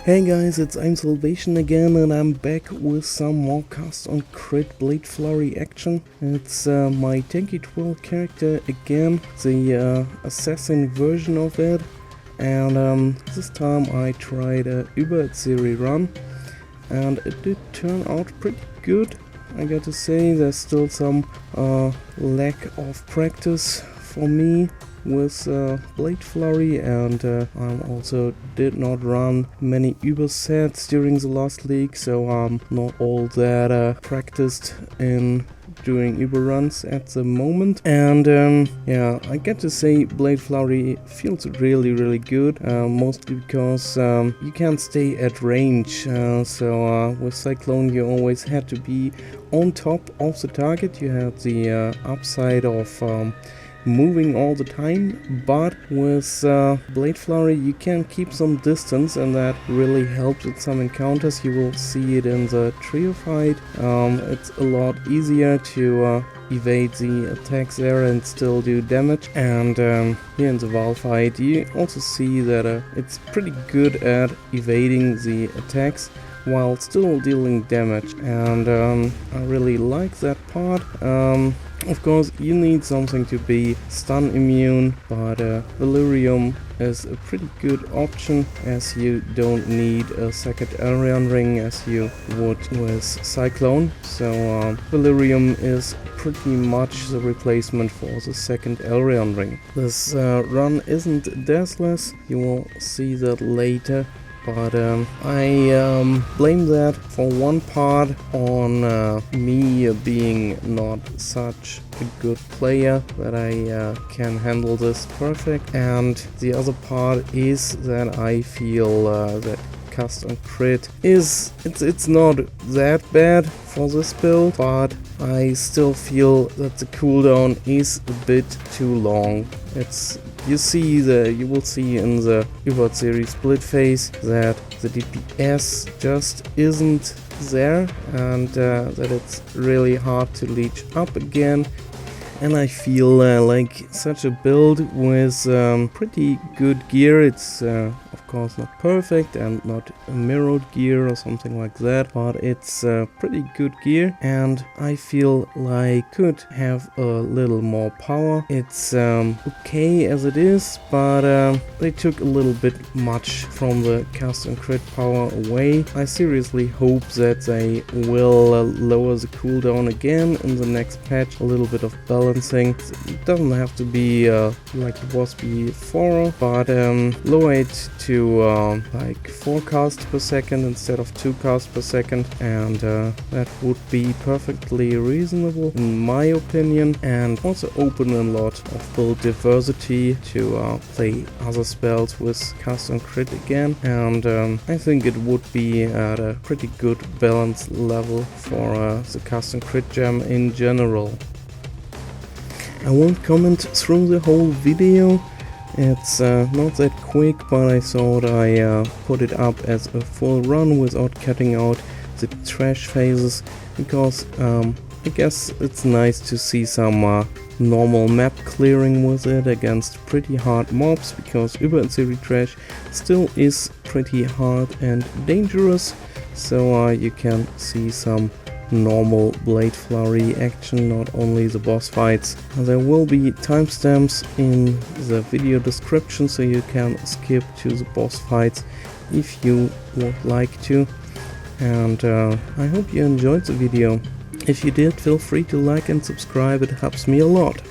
Hey guys, it's I'm Salvation again, and I'm back with some more cast on crit blade flurry action. It's my tanky twirl character again, the assassin version of it, and this time I tried a Atziri run, and it did turn out pretty good. I got to say, there's still some lack of practice for me with blade flurry, and I also did not run many Uber sets during the last league, so I'm not all that practiced in doing Uber runs at the moment. And yeah, I get to say blade flurry feels really good, mostly because you can't stay at range, so with Cyclone you always had to be on top of the target. You had the upside of moving all the time, but with blade flurry you can keep some distance, and that really helps with some encounters. You will see it in the trio fight. It's a lot easier to evade the attacks there and still do damage, and here in the Vaals fight you also see that it's pretty good at evading the attacks while still dealing damage, and I really like that part. Of course, you need something to be stun immune, but Delirium is a pretty good option, as you don't need a second Arion ring as you would with Cyclone. So Delirium is pretty much the replacement for the second Arion ring. This run isn't deathless, you will see that later. But I blame that for one part on me being not such a good player that I can handle this perfect, and the other part is that I feel that cast on crit it's not that bad for this build, but I still feel that the cooldown is a bit too long. You will see in the Atziri split phase that the DPS just isn't there, and that it's really hard to leech up again. And I feel like such a build with pretty good gear. It's of course not perfect and not a mirrored gear or something like that, but it's pretty good gear, and I feel like could have a little more power. It's okay as it is, but they took a little bit much from the cast and crit power away. I seriously hope that they will lower the cooldown again in the next patch. A little bit of balancing. It doesn't have to be like it was before, but lower it to like 4 casts per second instead of 2 casts per second, and that would be perfectly reasonable in my opinion, and also open a lot of build diversity to play other spells with cast and crit again, and I think it would be at a pretty good balance level for the cast and crit gem in general. I won't comment through the whole video, it's not that quick, but I thought I put it up as a full run without cutting out the trash phases, because I guess it's nice to see some normal map clearing with it against pretty hard mobs, because Atziri trash still is pretty hard and dangerous, so you can see some normal blade flurry action, not only the boss fights. There will be timestamps in the video description, so you can skip to the boss fights if you would like to, and I hope you enjoyed the video. If you did, feel free to like and subscribe, it helps me a lot.